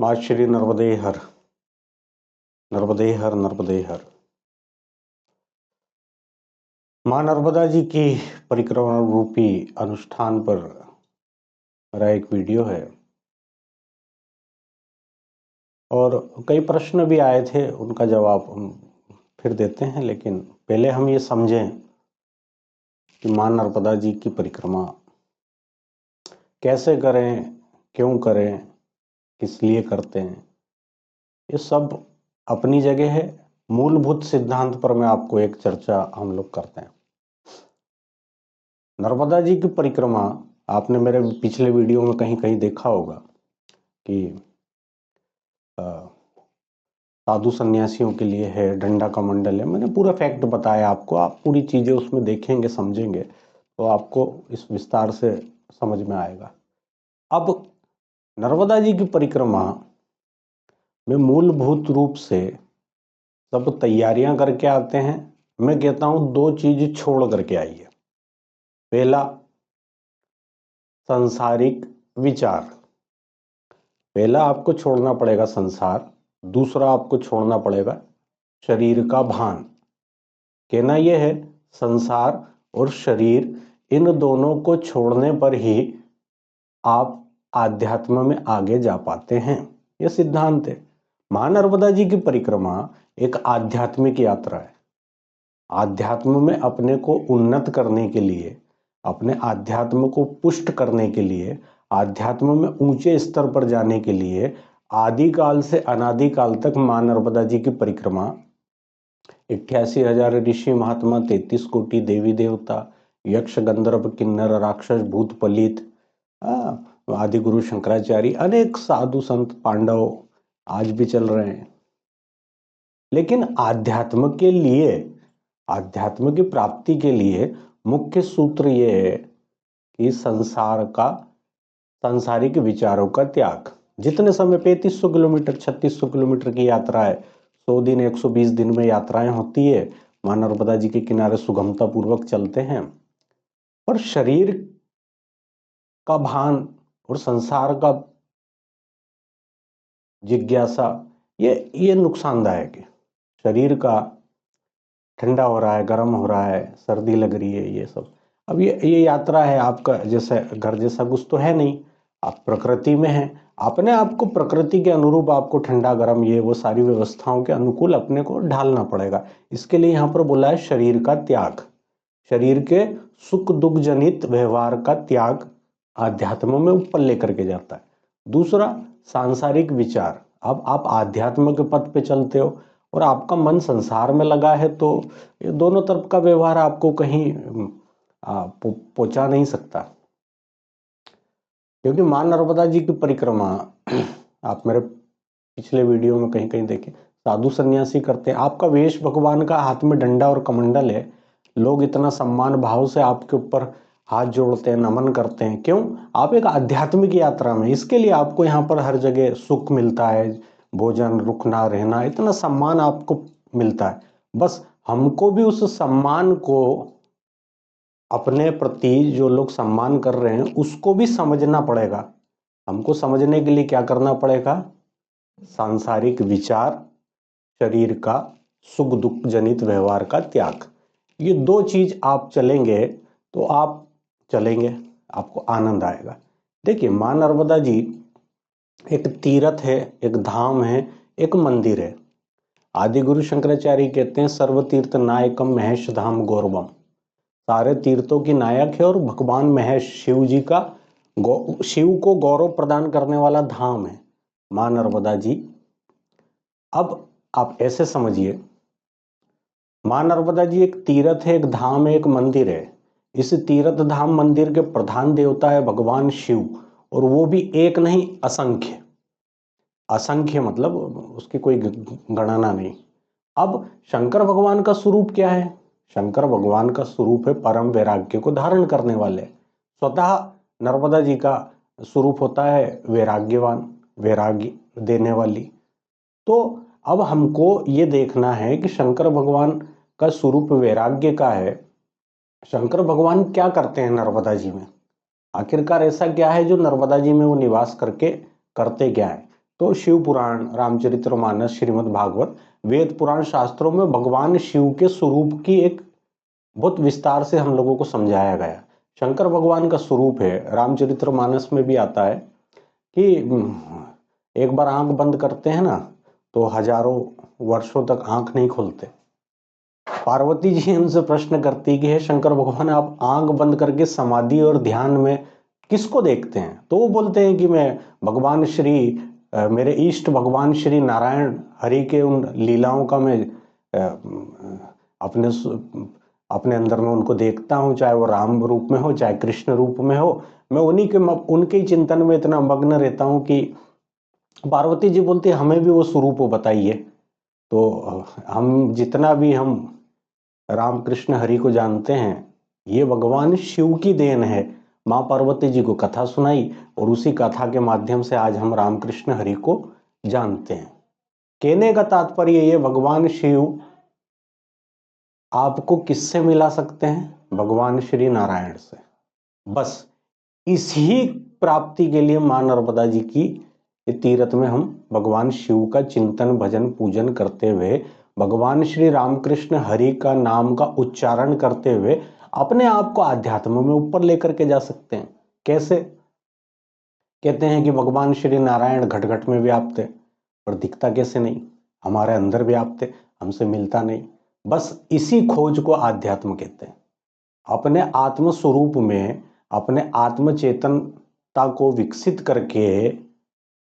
माँ श्री नर्मदे हर, नर्मदे हर, नर्मदे हर। माँ नर्मदा जी की परिक्रमा रूपी अनुष्ठान पर मेरा एक वीडियो है और कई प्रश्न भी आए थे, उनका जवाब हम फिर देते हैं। लेकिन पहले हम ये समझें कि माँ नर्मदा जी की परिक्रमा कैसे करें, क्यों करें, किस लिए करते हैं, ये सब अपनी जगह है। मूलभूत सिद्धांत पर मैं आपको एक चर्चा हम लोग करते हैं। नर्मदा जी की परिक्रमा आपने मेरे पिछले वीडियो में कहीं कहीं देखा होगा कि साधु सन्यासियों के लिए है, डंडा का मंडल है। मैंने पूरा फैक्ट बताया आपको, आप पूरी चीजें उसमें देखेंगे, समझेंगे तो आपको इस विस्तार से समझ में आएगा। अब नर्मदा जी की परिक्रमा में मूलभूत रूप से सब तैयारियां करके आते हैं। मैं कहता हूं दो चीज छोड़ करके आइए। पहला, सांसारिक विचार। पहला आपको छोड़ना पड़ेगा संसार, दूसरा आपको छोड़ना पड़ेगा शरीर का भान। कहना यह है, संसार और शरीर, इन दोनों को छोड़ने पर ही आप आध्यात्म में आगे जा पाते हैं। यह सिद्धांत है। मां नर्मदा जी की परिक्रमा एक आध्यात्मिक यात्रा है। आध्यात्म में अपने को उन्नत करने के लिए, अपने आध्यात्म को पुष्ट करने के लिए, आध्यात्म में ऊंचे स्तर पर जाने के लिए आदिकाल से अनादिकाल तक मां नर्मदा जी की परिक्रमा 88,000 ऋषि महात्मा, 33 कोटि देवी देवता, यक्ष गंधर्व किन्नर राक्षस भूत पलित, आदि गुरु शंकराचार्य, अनेक साधु संत पांडव आज भी चल रहे हैं। लेकिन आध्यात्म के लिए, आध्यात्म की प्राप्ति के लिए मुख्य सूत्र यह है कि संसार का, सांसारिक विचारों का त्याग। जितने समय 3500 किलोमीटर 3600 किलोमीटर की यात्रा है, 100 दिन 120 दिन में यात्राएं होती है, मां नर्मदा जी के किनारे सुगमता पूर्वक चलते हैं। पर शरीर का भान और संसार का जिज्ञासा, ये नुकसानदायक है। शरीर का ठंडा हो रहा है, गर्म हो रहा है, सर्दी लग रही है, ये सब। अब ये यात्रा है आपका, जैसे घर जैसा कुछ तो है नहीं। आप प्रकृति में हैं, अपने आप को प्रकृति के अनुरूप आपको ठंडा गर्म ये वो सारी व्यवस्थाओं के अनुकूल अपने को ढालना पड़ेगा। इसके लिए यहाँ पर बोला है शरीर का त्याग। शरीर के सुख दुख जनित व्यवहार का त्याग आध्यात्म में ऊपर लेकर के जाता है। दूसरा, सांसारिक विचार। अब आप आध्यात्म के पथ पे चलते हो और आपका मन संसार में लगा है, तो ये दोनों तरफ का व्यवहार आपको कहीं पहुंचा नहीं सकता। क्योंकि मां नर्मदा जी की परिक्रमा आप मेरे पिछले वीडियो में कहीं कहीं देखें, साधु सन्यासी करते हैं। आपका वेश भगवान का, हाथ में डंडा और कमंडल है, लोग इतना सम्मान भाव से आपके ऊपर हाथ जोड़ते हैं, नमन करते हैं। क्यों? आप एक आध्यात्मिक यात्रा में, इसके लिए आपको यहाँ पर हर जगह सुख मिलता है, भोजन, रुकना, रहना, इतना सम्मान आपको मिलता है। बस हमको भी उस सम्मान को, अपने प्रति जो लोग सम्मान कर रहे हैं, उसको भी समझना पड़ेगा। हमको समझने के लिए क्या करना पड़ेगा? सांसारिक विचार, शरीर का सुख दुख जनित व्यवहार का त्याग। ये दो चीज आप चलेंगे तो आप चलेंगे, आपको आनंद आएगा। देखिए, मां नर्मदा जी एक तीर्थ है, एक धाम है, एक मंदिर है। आदि गुरु शंकराचार्य कहते हैं, सर्व तीर्थ नायकम महेश धाम गौरवम। सारे तीर्थों की नायक है और भगवान महेश शिव जी का, शिव को गौरव प्रदान करने वाला धाम है मां नर्मदा जी। अब आप ऐसे समझिए, मां नर्मदा जी एक तीर्थ है, एक धाम है, एक मंदिर है। इस तीर्थ धाम मंदिर के प्रधान देवता है भगवान शिव, और वो भी एक नहीं, असंख्य। असंख्य मतलब उसकी कोई गणना नहीं। अब शंकर भगवान का स्वरूप क्या है? शंकर भगवान का स्वरूप है परम वैराग्य को धारण करने वाले। स्वतः नर्मदा जी का स्वरूप होता है वैराग्यवान, वैराग्य देने वाली। तो अब हमको ये देखना है कि शंकर भगवान का स्वरूप वैराग्य का है। शंकर भगवान क्या करते हैं नर्मदा जी में? आखिरकार ऐसा क्या है जो नर्मदा जी में वो निवास करके करते क्या है? तो शिव पुराण, रामचरितमानस, श्रीमद् भागवत, वेद पुराण शास्त्रों में भगवान शिव के स्वरूप की एक बहुत विस्तार से हम लोगों को समझाया गया। शंकर भगवान का स्वरूप है, रामचरितमानस में भी आता है कि एक बार आंख बंद करते हैं ना तो हजारों वर्षों तक आंख नहीं खुलते। पार्वती जी उनसे प्रश्न करती कि हे शंकर भगवान, आप आंख बंद करके समाधि और ध्यान में किसको देखते हैं? तो वो बोलते हैं कि मैं भगवान श्री मेरे इष्ट भगवान श्री नारायण हरि के उन लीलाओं का मैं अपने अपने अंदर में उनको देखता हूँ, चाहे वो राम रूप में हो चाहे कृष्ण रूप में हो, मैं उनके ही चिंतन में इतना मग्न रहता हूँ कि पार्वती जी बोलती हमें भी वो स्वरूप बताइए। तो हम जितना भी हम राम कृष्ण हरि को जानते हैं, ये भगवान शिव की देन है। माँ पार्वती जी को कथा सुनाई और उसी कथा के माध्यम से आज हम राम कृष्ण हरि को जानते हैं। कहने का तात्पर्य ये, भगवान शिव आपको किससे मिला सकते हैं? भगवान श्री नारायण से। बस इसी प्राप्ति के लिए मां नर्मदा जी की तीरथ में हम भगवान शिव का चिंतन भजन पूजन करते हुए, भगवान श्री रामकृष्ण हरि का नाम का उच्चारण करते हुए अपने आप को आध्यात्म में ऊपर लेकर के जा सकते हैं। कैसे? कहते हैं कि भगवान श्री नारायण घट घट में व्याप्त है, पर दिखता कैसे नहीं? हमारे अंदर व्याप्त है, हमसे मिलता नहीं। बस इसी खोज को आध्यात्म कहते हैं। अपने आत्म स्वरूप में अपने आत्म चेतनता को विकसित करके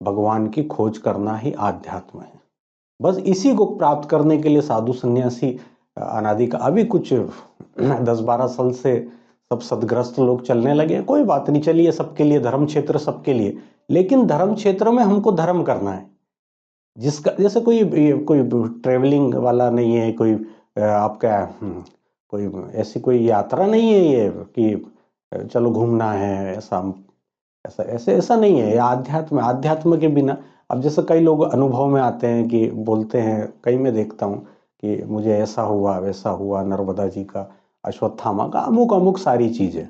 भगवान की खोज करना ही आध्यात्म है। बस इसी को प्राप्त करने के लिए साधु सन्यासी अनादि का अभी कुछ 10-12 साल से सब सदग्रस्त लोग चलने लगे हैं। कोई बात नहीं, चलिए, सबके लिए धर्म क्षेत्र, सबके लिए, लेकिन धर्म क्षेत्र में हमको धर्म करना है। जिसका जैसे कोई ट्रेवलिंग वाला नहीं है, कोई आपका कोई ऐसी कोई यात्रा नहीं है ये कि चलो घूमना है, ऐसा ऐसा ऐसे ऐसा नहीं है। आध्यात्म के बिना, अब जैसे कई लोग अनुभव में आते हैं कि बोलते हैं, कई मैं देखता हूँ कि मुझे ऐसा हुआ वैसा हुआ, नर्मदा जी का, अश्वत्थामा का, अमुक अमुक सारी चीजें,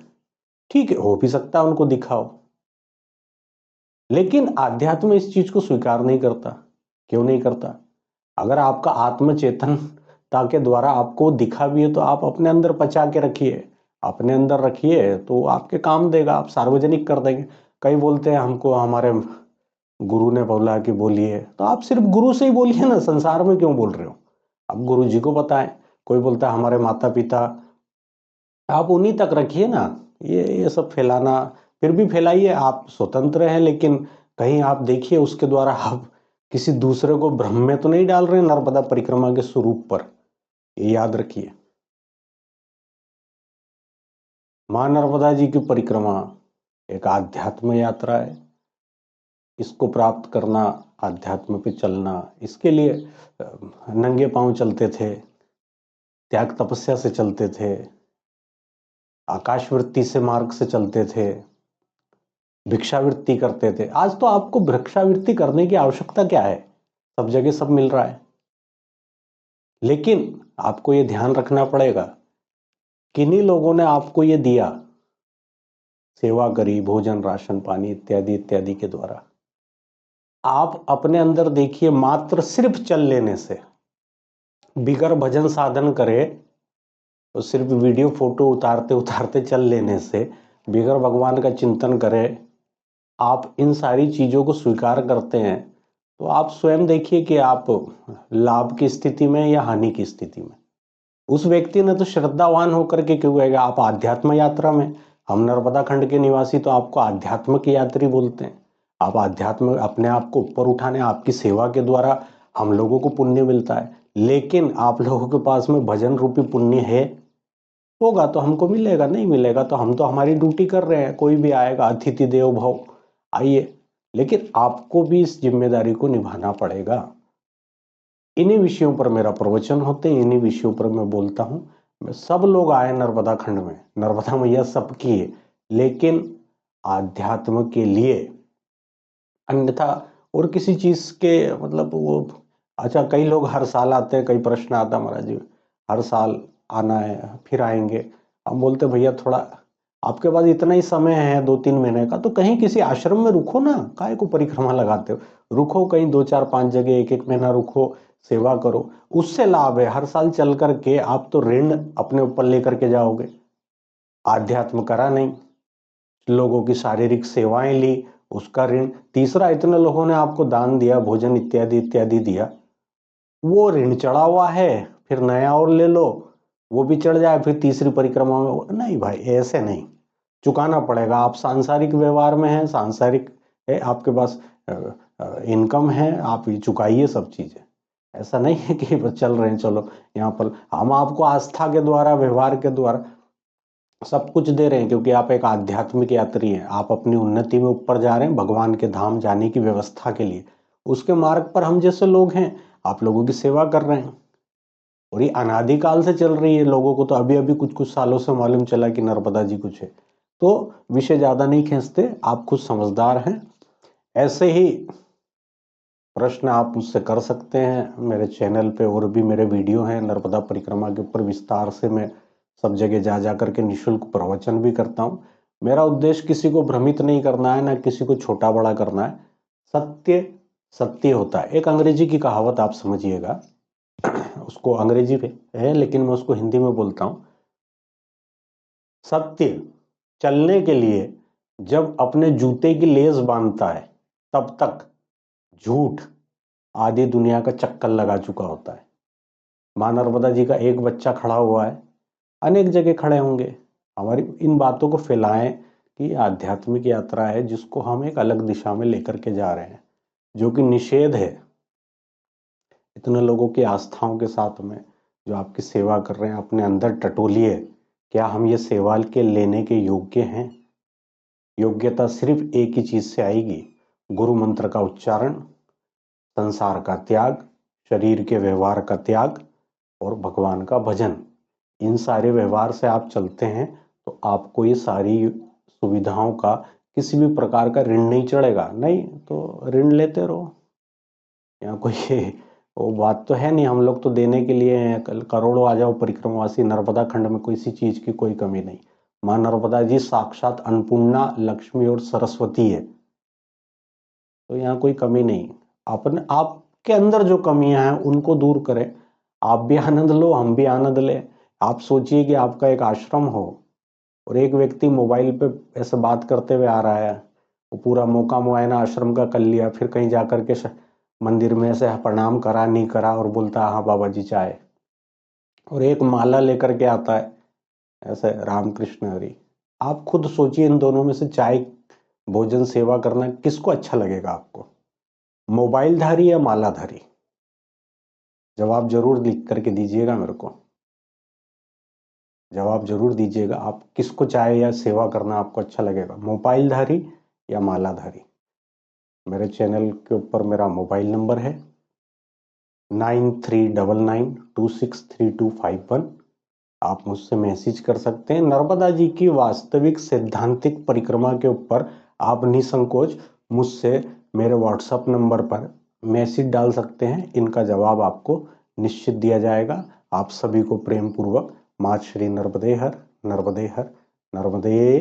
ठीक है, हो भी सकता है उनको दिखाओ, लेकिन आध्यात्म इस चीज को स्वीकार नहीं करता। क्यों नहीं करता? अगर आपका आत्म चेतनता के द्वारा आपको दिखा भी है तो आप अपने अंदर पचा के रखिए, अपने अंदर रखिए, तो आपके काम देगा, आप सार्वजनिक कर देंगे। कई बोलते हैं हमको हमारे गुरु ने बोला कि बोलिए, तो आप सिर्फ गुरु से ही बोलिए ना, संसार में क्यों बोल रहे हो? आप गुरु जी को बताएं। कोई बोलता है हमारे माता पिता, आप उन्हीं तक रखिए ना। ये सब फैलाना, फिर भी फैलाइए, आप स्वतंत्र हैं, लेकिन कहीं आप देखिए उसके द्वारा आप किसी दूसरे को भ्रम में तो नहीं डाल रहे हैं नर्मदा परिक्रमा के स्वरूप पर। ये याद रखिए। मां नर्मदा जी की परिक्रमा एक आध्यात्म यात्रा है। इसको प्राप्त करना, आध्यात्म पे चलना, इसके लिए नंगे पांव चलते थे, त्याग तपस्या से चलते थे, आकाशवृत्ति से मार्ग से चलते थे, भिक्षावृत्ति करते थे। आज तो आपको भिक्षावृत्ति करने की आवश्यकता क्या है? सब जगह सब मिल रहा है। लेकिन आपको ये ध्यान रखना पड़ेगा, किन्हीं लोगों ने आपको ये दिया, सेवा करी, भोजन राशन पानी इत्यादि इत्यादि के द्वारा। आप अपने अंदर देखिए, मात्र सिर्फ चल लेने से, बिगर भजन साधन करे, तो सिर्फ वीडियो फोटो उतारते उतारते चल लेने से, बिगर भगवान का चिंतन करे, आप इन सारी चीजों को स्वीकार करते हैं, तो आप स्वयं देखिए कि आप लाभ की स्थिति में या हानि की स्थिति में। उस व्यक्ति ने तो श्रद्धावान होकर के क्यों कहेगा आप आध्यात्म यात्रा में? हम नर्मदा खंड के निवासी तो आपको आध्यात्म की यात्री बोलते हैं। आप आध्यात्म, अपने आप को ऊपर उठाने, आपकी सेवा के द्वारा हम लोगों को पुण्य मिलता है। लेकिन आप लोगों के पास में भजन रूपी पुण्य है, होगा तो हमको मिलेगा, नहीं मिलेगा तो हम तो हमारी ड्यूटी कर रहे हैं। कोई भी आएगा, अतिथि देवो भव, आइए, लेकिन आपको भी इस जिम्मेदारी को निभाना पड़ेगा। इन्हीं विषयों पर मेरा प्रवचन होते हैं, इन्हीं विषयों पर मैं बोलता हूं। मैं सब लोग आए नर्मदा खंड में, नर्मदा मैया सबकी है, लेकिन आध्यात्म के लिए, अन्यथा और किसी चीज के मतलब वो, अच्छा, कई लोग हर साल आते हैं, कई प्रश्न आता महाराज जी, हर साल आना है, फिर आएंगे। हम बोलते भैया थोड़ा आपके पास इतना ही समय है 2-3 महीने का, तो कहीं किसी आश्रम में रुको ना, काहे को परिक्रमा लगाते हो? रुको कहीं 2-4-5 जगह, एक महीना रुको, सेवा करो, उससे लाभ है। हर साल चल करके आप तो ऋण अपने ऊपर लेकर के जाओगे। आध्यात्म करा नहीं, लोगों की शारीरिक सेवाएं ली, उसका ऋण। तीसरा, इतने लोगों ने आपको दान दिया, भोजन इत्यादि इत्यादि दिया, वो ऋण चढ़ा हुआ है, फिर नया और ले लो, वो भी चढ़ जाए, फिर तीसरी परिक्रमा में। नहीं भाई, ऐसे नहीं, चुकाना पड़ेगा। आप सांसारिक व्यवहार में हैं, सांसारिक है, आपके पास इनकम है, आप चुकाइए सब चीजें। ऐसा नहीं है कि बस चल रहे हैं, चलो यहाँ पर हम आपको आस्था के द्वारा, व्यवहार के द्वारा सब कुछ दे रहे हैं, क्योंकि आप एक आध्यात्मिक यात्री हैं। आप अपनी उन्नति में ऊपर जा रहे हैं, भगवान के धाम जाने की व्यवस्था के लिए। उसके मार्ग पर हम जैसे लोग हैं, आप लोगों की सेवा कर रहे हैं, और ये अनादिकाल से चल रही है। लोगों को तो अभी अभी कुछ कुछ सालों से मालूम चला कि नर्मदा जी कुछ है। तो विषय ज्यादा नहीं खींचते, आप खुद समझदार हैं। ऐसे ही प्रश्न आप मुझसे कर सकते हैं। मेरे चैनल पे और भी मेरे वीडियो हैं नर्मदा परिक्रमा के ऊपर, विस्तार से मैं सब जगह जा जा करके निःशुल्क प्रवचन भी करता हूँ। मेरा उद्देश्य किसी को भ्रमित नहीं करना है, ना किसी को छोटा बड़ा करना है। सत्य सत्य होता है। एक अंग्रेजी की कहावत आप समझिएगा, उसको अंग्रेजी पे है लेकिन मैं उसको हिंदी में बोलता हूँ। सत्य चलने के लिए जब अपने जूते की लेस बांधता है, तब तक झूठ आधी दुनिया का चक्कर लगा चुका होता है। मां नर्मदा जी का एक बच्चा खड़ा हुआ है, अनेक जगह खड़े होंगे। हमारी इन बातों को फैलाएं कि आध्यात्मिक यात्रा है जिसको हम एक अलग दिशा में लेकर के जा रहे हैं, जो कि निषेध है। इतने लोगों की आस्थाओं के साथ में जो आपकी सेवा कर रहे हैं, अपने अंदर टटोलिए, क्या हम ये सेवा के लेने के योग्य हैं? योग्यता सिर्फ एक ही चीज से आएगी, गुरु मंत्र का उच्चारण, संसार का त्याग, शरीर के व्यवहार का त्याग और भगवान का भजन। इन सारे व्यवहार से आप चलते हैं तो आपको ये सारी सुविधाओं का किसी भी प्रकार का ऋण नहीं चढ़ेगा। नहीं तो ऋण लेते रहो। यहाँ कोई वो बात तो है नहीं, हम लोग तो देने के लिए हैं। करोड़ों आ जाओ परिक्रमावासी, नर्मदा खंड में किसी चीज की कोई कमी नहीं। माँ नर्मदा जी साक्षात अन्नपूर्णा, लक्ष्मी और सरस्वती है, तो यहाँ कोई कमी नहीं। अपने आपके अंदर जो कमियां हैं उनको दूर करें। आप भी आनंद लो, हम भी आनंद ले। आप सोचिए कि आपका एक आश्रम हो और एक व्यक्ति मोबाइल पे ऐसे बात करते हुए आ रहा है, वो पूरा मौका मुआयना आश्रम का कर लिया, फिर कहीं जाकर के मंदिर में ऐसे प्रणाम करा नहीं करा और बोलता हाँ बाबा जी चाय, और एक माला लेकर के आता है ऐसे राम कृष्ण हरि। आप खुद सोचिए, इन दोनों में से चाय, भोजन, सेवा करना किसको अच्छा लगेगा आपको? मोबाइलधारी या मालाधारी? जवाब जरूर लिख करके दीजिएगा मेरे को, जवाब जरूर दीजिएगा। आप किसको चाय या सेवा करना आपको अच्छा लगेगा, मोबाइलधारी या मालाधारी? मेरे चैनल के ऊपर मेरा मोबाइल नंबर है 9399263251। आप मुझसे मैसेज कर सकते हैं। नर्मदा जी की वास्तविक सैद्धांतिक परिक्रमा के ऊपर आप निसंकोच मुझसे मेरे व्हाट्सएप नंबर पर मैसेज डाल सकते हैं। इनका जवाब आपको निश्चित दिया जाएगा। आप सभी को प्रेम पूर्वक माँ श्री नर्मदे हर, नर्मदे हर, नर्मदे